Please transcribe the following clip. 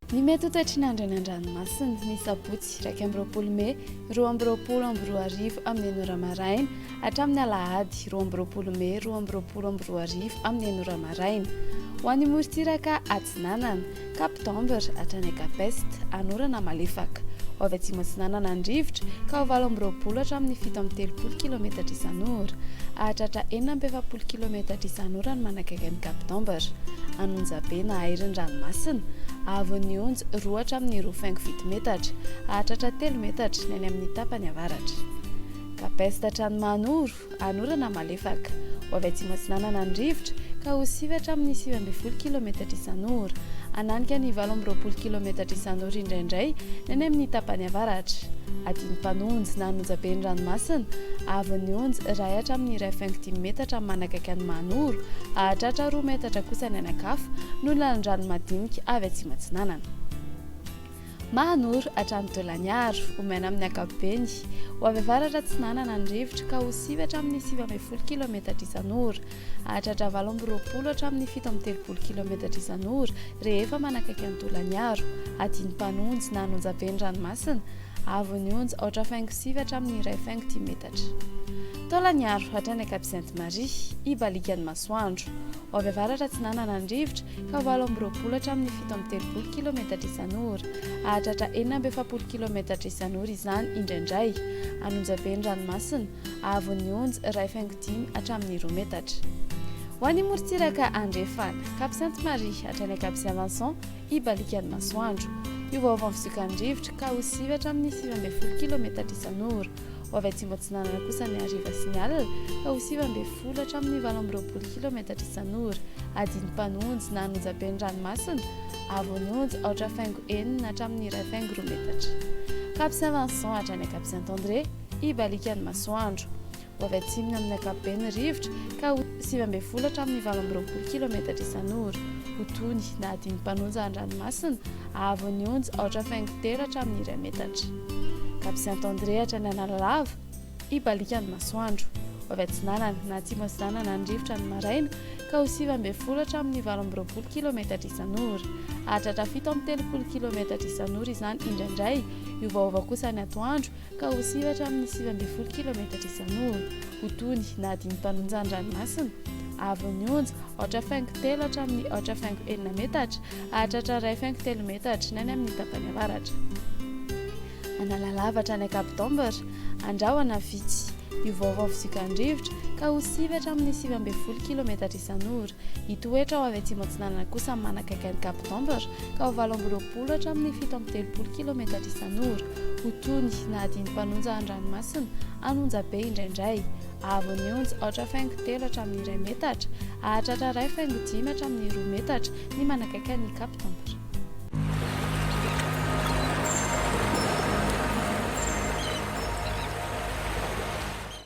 Ny mety ho toetrin'andro any an-dranomasina ny sabotsy 20 May 20 amin'ny 9 maraina hatramin'ny alahady 20 May 20 amin'ny 9 maraina. Ho an'ny morontsiraka atsinanana Kapitambra hatrany Kapest anorana malefaka. Ho avy atsimo atsinanana andrivotra ka ho 20 hatramin'ny 7 kilometatra isan'ora. Ahatratra 4 kilometatra isan'ora ny manakaiky ny Kapitambra. Anonjabe na airin-dranomasina avy onjy 2 hatramin'ny 2.7 metatra, ahatratra 3 metatra ny any amin'ny tapany avaratra. Kapest hatrany Manoro anorana malefaka. Ho avy atsimo atsinanana andrivotra ka ho 9 hatramin'ny 9 kilometatra isan'ora, ananika ny 20 kilometatra isan'ora indraindray ny any amin'ny tapany avaratra. Adiny mpanonjy na anonjabe ny ranomasina avy onjy 2 hatramin'ny 2.5 metatra manakaiky ny Manoro, ahatratra 2 metatra kosa ny anakafa no lalan-drano madinika avy atsimo atsinanana. Manoro hatrany Dolaniaro omena amin'ny ankapobeny. Ho avy avaratra atsinanana andrivotra ka ho 9 hatramin'ny 9 kilometatra isan'ora, ahatratra 20 hatramin'ny 17 kilometatra isan'ora rehefa manakaiky ny Dolaniaro. Adiny mpanonjy na anonjabe ny ranomasina avy onjy 7 hatramin'ny 2.10 metatra. Dolaniaro hatrany Cap-Sainte-Marie ibalikany masoandro. Ho avy avaratra atsinanana andrivotra ka 20 hatramin'ny 17 kilometatra isan'ora, ahatratra 40 kilometatra isan'ora izany indraindray. Anonjabe ny ranomasina avy onjy 2.5 hatramin'ny 2 metatra. Ho an'ny morontsiraka andrefana Cap-Sainte-Marie hatrany Cap-Saint-Vincent ibalikany masoandro. Io vaovao fizoka andrivotra ka ho 9 hatramin'ny 19 kilometatra isan'ora. Ho avy atsimo atsinanana kosa ny hariva sy ny alina ka ho 19 hatramin'ny 20 kilometatra isan'ora. Adiny mpanonjy na anonjabe ny ranomasina avy onjy 8.1 hatramin'ny 2.2 metatra. Cap Saint-Vincent hatrany Cap Saint-André ibalikany masoandro. Ho avy atsimony amin'ny ankapobeny rivotra ka ho 19 hatramin'ny 20 kilometatra isan'ora. Ho tony na adiny mpanonjy an-dranomasina avy onjy 8.3 hatramin'ny 2 metatra. Cap Saint-André hatrany Analalava ibalikany masoandro. Ho avy atsinanana na atsimo atsinanana andrivotra ny maraina ka ho 19 hatramin'ny 20 kilometatra isan'ora, ahatratra 17 kilometatra isan'ora izany indraindray. Io vaovao kosa ny atoandro ka ho 9 hatramin'ny 19 kilometatra isan'ora. Ho tony na adiny mpanonjy an-dranomasina avy onjy 8.3 hatramin'ny 8.4 metatra, ahatratra 2.3 metatra ny any amin'ny tapany avaratra. Analalava hatrany Kapitambra andrahoana vitsy. Io vaovao fizoka andrivotra ka ho 9 hatramin'ny 19 kilometatra isan'ora. Hitoetra ho avy atsimo atsinanana kosa manakaiky ny Kapitambra ka ho 20 hatramin'ny 17 kilometatra isan'ora. Ho tony na adiny mpanonjy an-dranomasina anonjabe indraindray avy onjy 8.3 hatramin'ny 2 metatra, ahatratra 2.5 hatramin'ny 2 metatra ny manakaiky ny Kapitambra.